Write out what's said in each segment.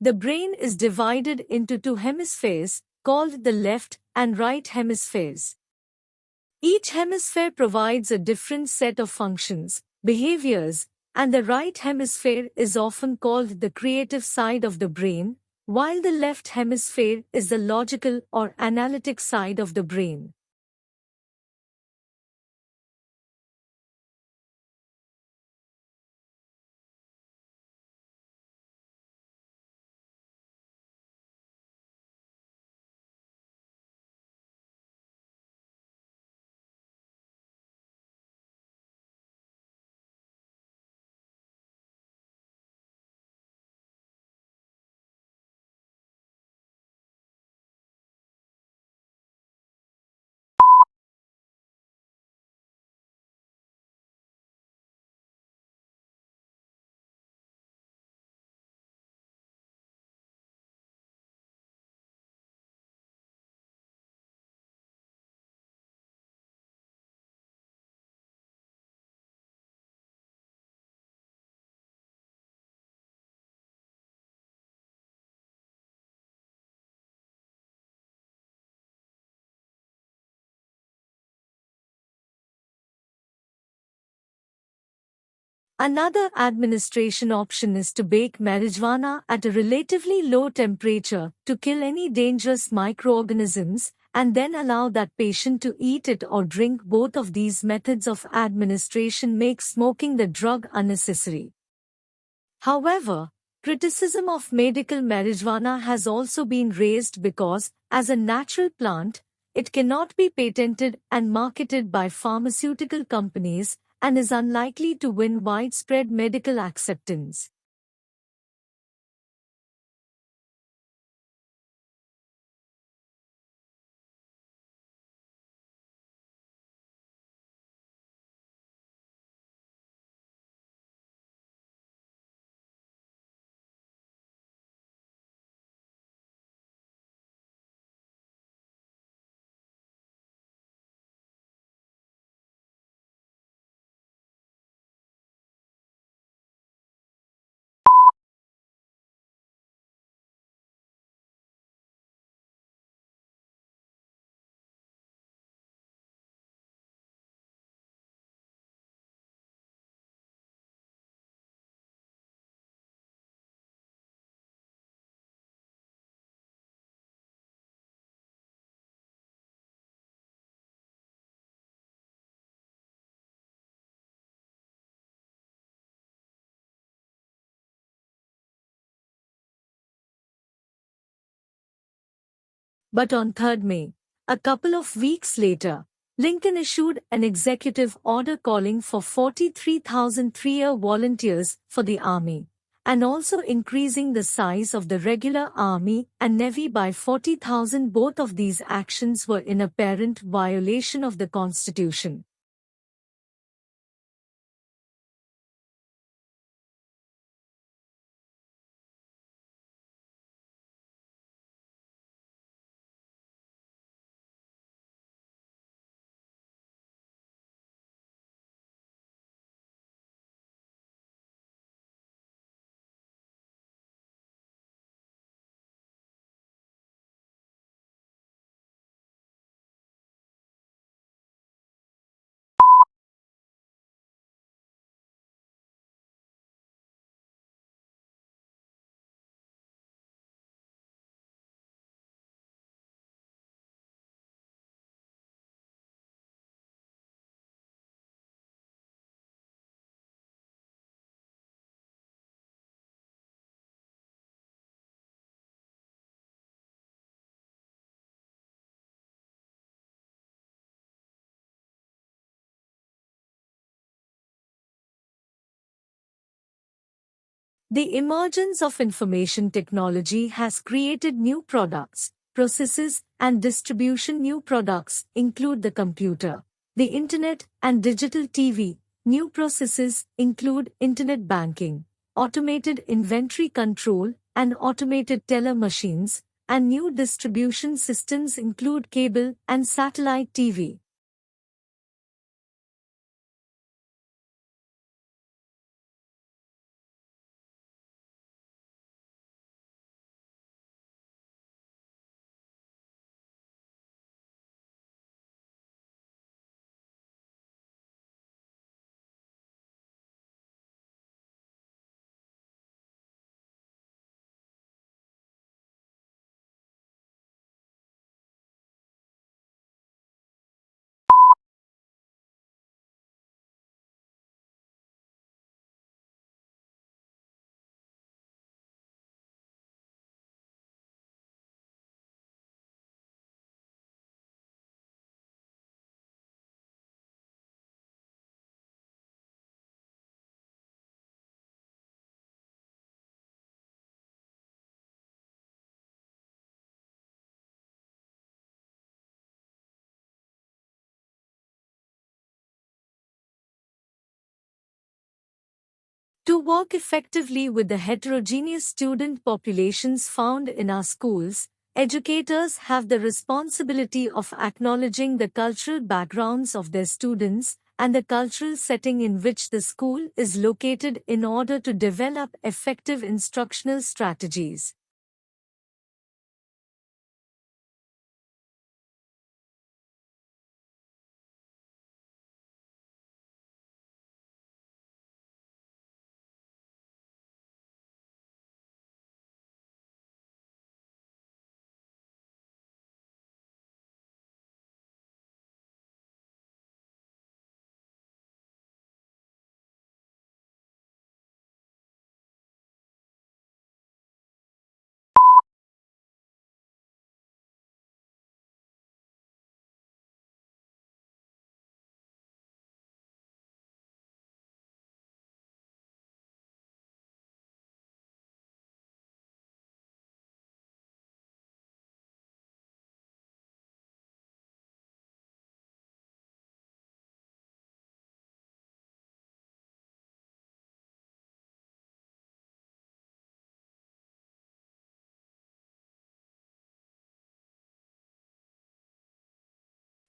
The brain is divided into two hemispheres, called the left and right hemispheres. Each hemisphere provides a different set of functions, behaviors, and the right hemisphere is often called the creative side of the brain, while the left hemisphere is the logical or analytic side of the brain. Another administration option is to bake marijuana at a relatively low temperature to kill any dangerous microorganisms and then allow that patient to eat it or drink. Both of these methods of administration make smoking the drug unnecessary. However, criticism of medical marijuana has also been raised because, as a natural plant, it cannot be patented and marketed by pharmaceutical companies and is unlikely to win widespread medical acceptance. But on 3rd May, a couple of weeks later, Lincoln issued an executive order calling for 43,000 three-year volunteers for the Army, and also increasing the size of the regular Army and Navy by 40,000. Both of these actions were in apparent violation of the Constitution. The emergence of information technology has created new products, processes, and distribution. New products include the computer, the internet, and digital TV. New processes include internet banking, automated inventory control, and automated teller machines, and new distribution systems include cable and satellite TV. To work effectively with the heterogeneous student populations found in our schools, educators have the responsibility of acknowledging the cultural backgrounds of their students and the cultural setting in which the school is located in order to develop effective instructional strategies.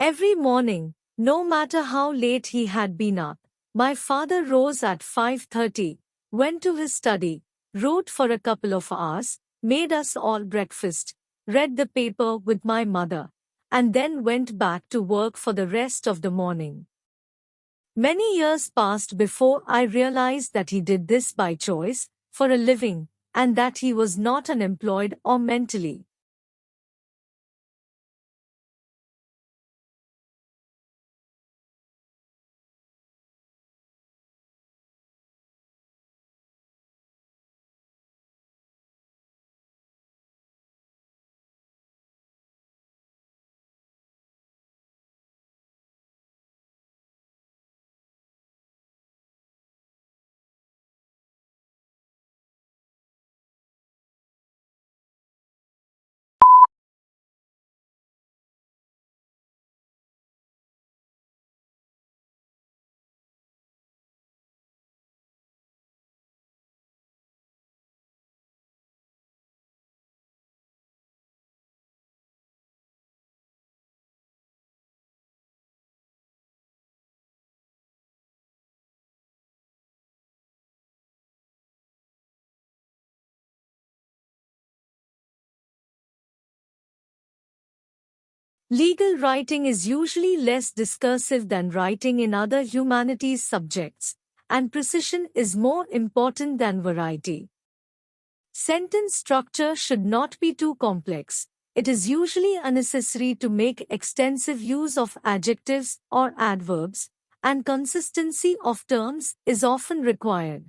Every morning, no matter how late he had been up, my father rose at 5:30, went to his study, wrote for a couple of hours, made us all breakfast, read the paper with my mother, and then went back to work for the rest of the morning. Many years passed before I realized that he did this by choice, for a living, and that he was not unemployed or mentally legal writing is usually less discursive than writing in other humanities subjects, and precision is more important than variety. Sentence structure should not be too complex. It is usually unnecessary to make extensive use of adjectives or adverbs, and consistency of terms is often required.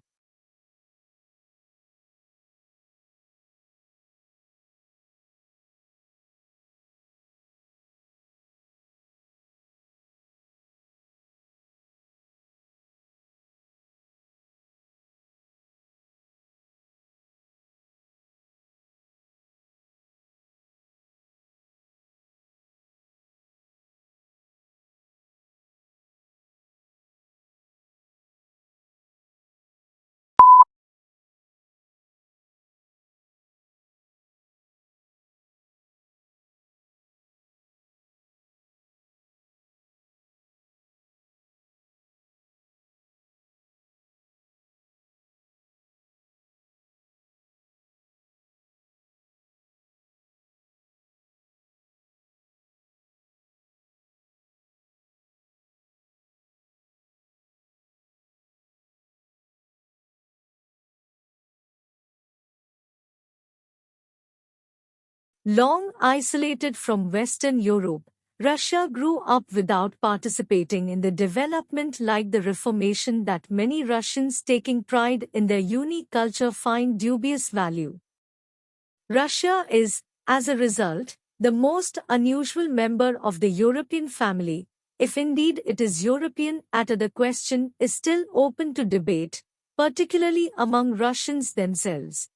Long isolated from Western Europe, Russia grew up without participating in the development like the Reformation that many Russians taking pride in their unique culture find dubious value. Russia is, as a result, the most unusual member of the European family, if indeed it is European at the question is still open to debate, particularly among Russians themselves.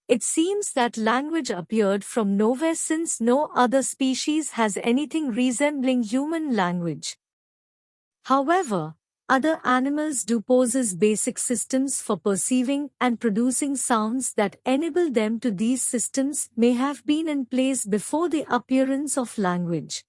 It seems that language appeared from nowhere since no other species has anything resembling human language. However, other animals do possess basic systems for perceiving and producing sounds that enable them to. These systems may have been in place before the appearance of language.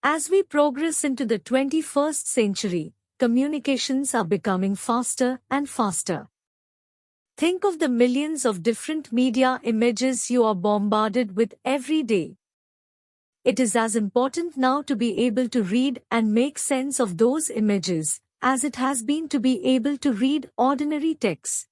As we progress into the 21st century, communications are becoming faster and faster. Think of the millions of different media images you are bombarded with every day. It is as important now to be able to read and make sense of those images as it has been to be able to read ordinary text.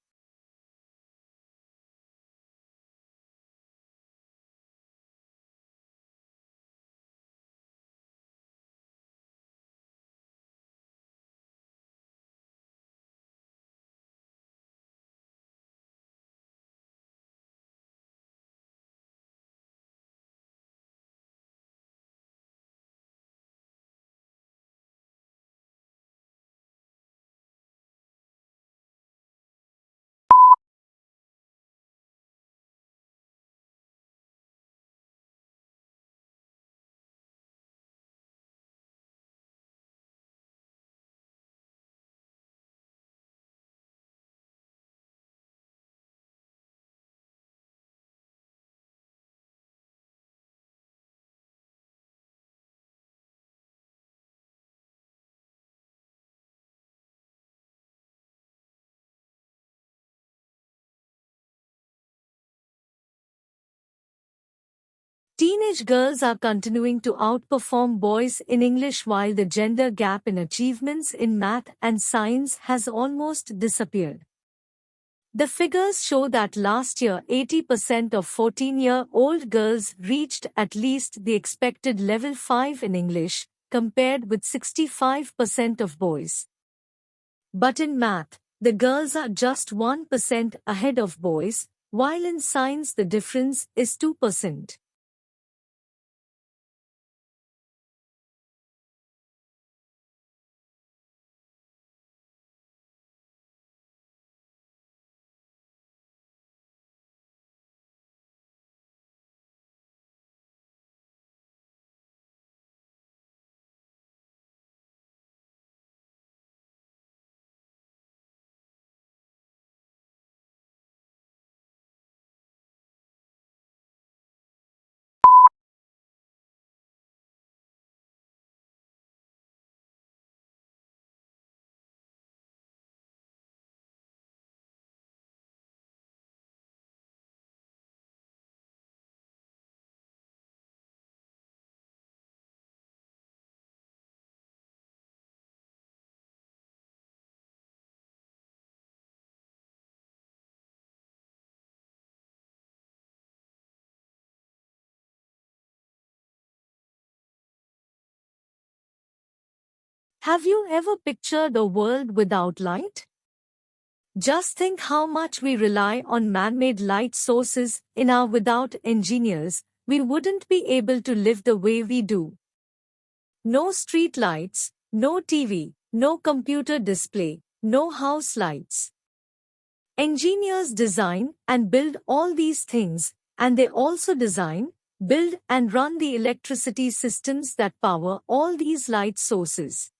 Teenage girls are continuing to outperform boys in English while the gender gap in achievements in math and science has almost disappeared. The figures show that last year 80% of 14-year-old girls reached at least the expected level 5 in English, compared with 65% of boys. But in math, the girls are just 1% ahead of boys, while in science the difference is 2%. Have you ever pictured a world without light? Just think how much we rely on man-made light sources in our without engineers, we wouldn't be able to live the way we do. No street lights, no TV, no computer display, no house lights. Engineers design and build all these things, and they also design, build and run the electricity systems that power all these light sources.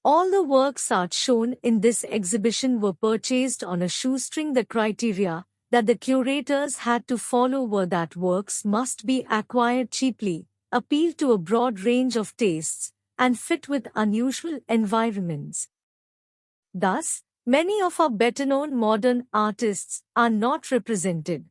All the works art shown in this exhibition were purchased on a shoestring. The criteria that the curators had to follow were that works must be acquired cheaply, appeal to a broad range of tastes, and fit with unusual environments. Thus, many of our better-known modern artists are not represented.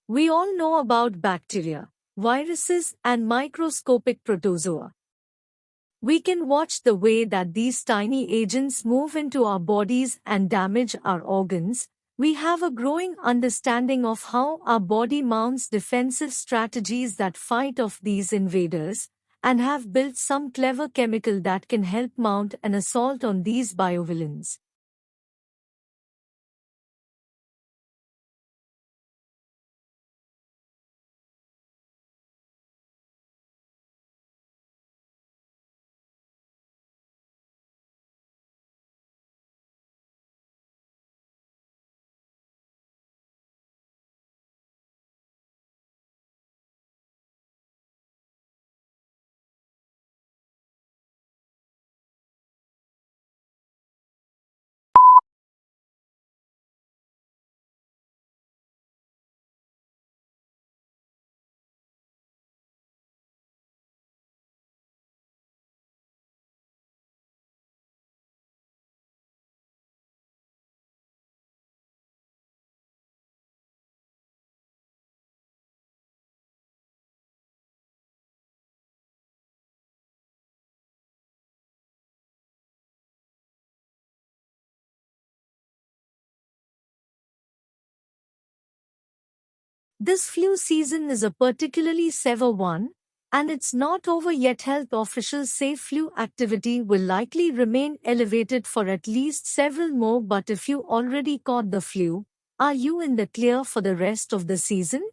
We all know about bacteria, viruses, and microscopic protozoa. We can watch the way that these tiny agents move into our bodies and damage our organs. We have a growing understanding of how our body mounts defensive strategies that fight off these invaders, and have built some clever chemical that can help mount an assault on these biovillains. This flu season is a particularly severe one, and it's not over yet. Health officials say flu activity will likely remain elevated for at least several more. But if you already caught the flu, are you in the clear for the rest of the season?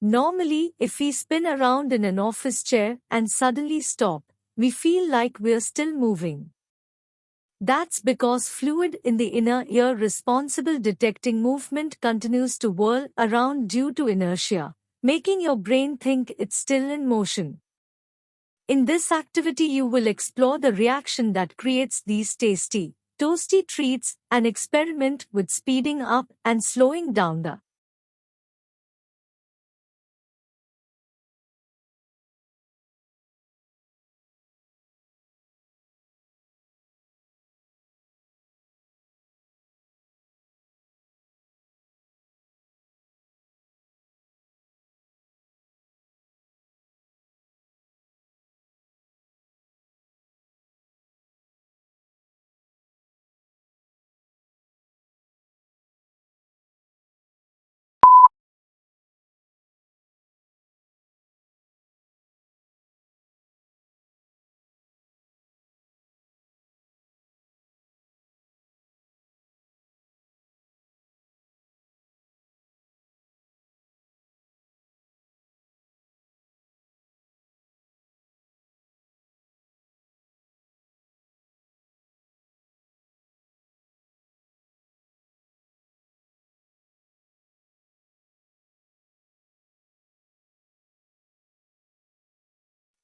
Normally, if we spin around in an office chair and suddenly stop, we feel like we're still moving. That's because fluid in the inner ear responsible detecting movement continues to whirl around due to inertia, making your brain think it's still in motion. In this activity you will explore the reaction that creates these tasty, toasty treats and experiment with speeding up and slowing down the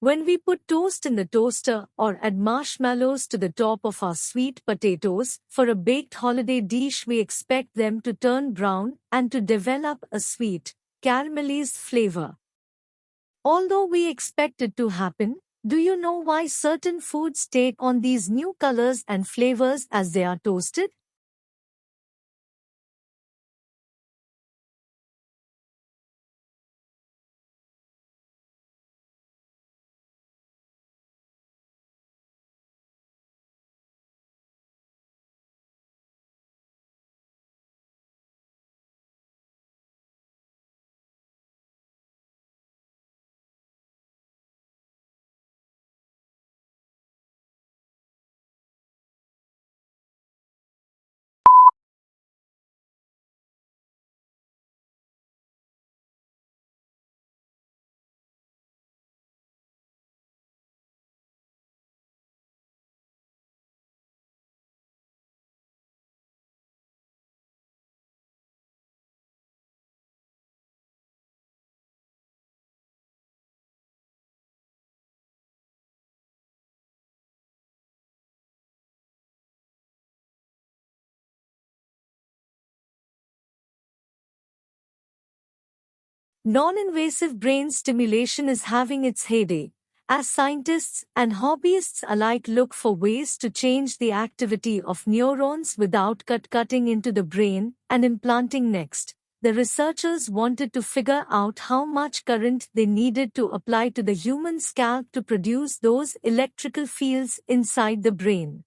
When we put toast in the toaster or add marshmallows to the top of our sweet potatoes for a baked holiday dish, we expect them to turn brown and to develop a sweet, caramelized flavor. Although we expect it to happen, do you know why certain foods take on these new colors and flavors as they are toasted? Non-invasive brain stimulation is having its heyday, as scientists and hobbyists alike look for ways to change the activity of neurons without cutting into the brain and implanting next. The researchers wanted to figure out how much current they needed to apply to the human scalp to produce those electrical fields inside the brain.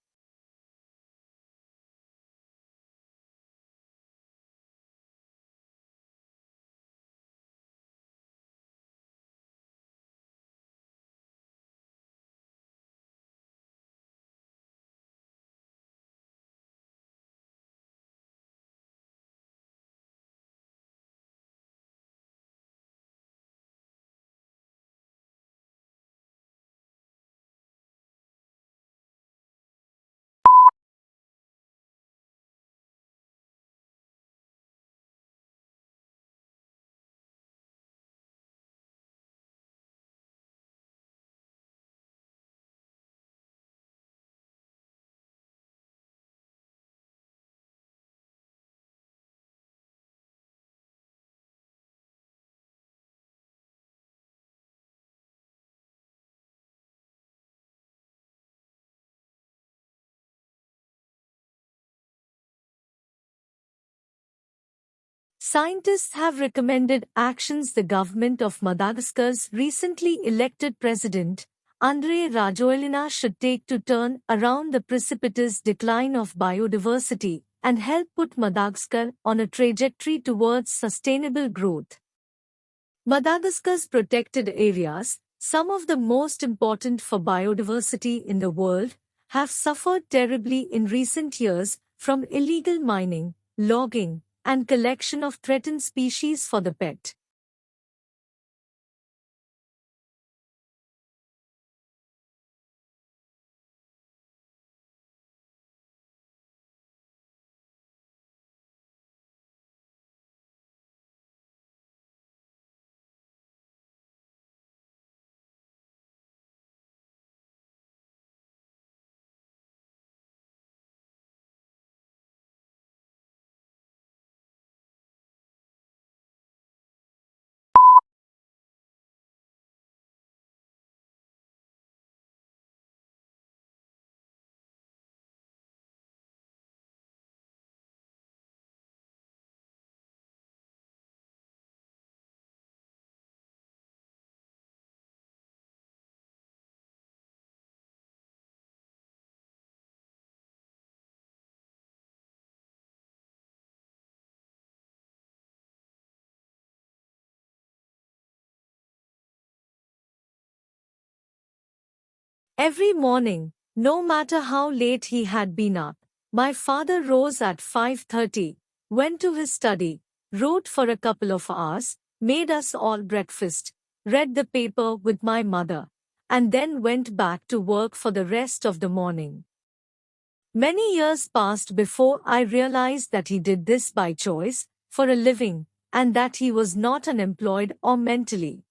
Scientists have recommended actions the government of Madagascar's recently elected president, André Rajoelina, should take to turn around the precipitous decline of biodiversity and help put Madagascar on a trajectory towards sustainable growth. Madagascar's protected areas, some of the most important for biodiversity in the world, have suffered terribly in recent years from illegal mining, logging, and collection of threatened species for the pet. Every morning, no matter how late he had been up, my father rose at 5:30, went to his study, wrote for a couple of hours, made us all breakfast, read the paper with my mother, and then went back to work for the rest of the morning. Many years passed before I realized that he did this by choice, for a living, and that he was not unemployed or mentally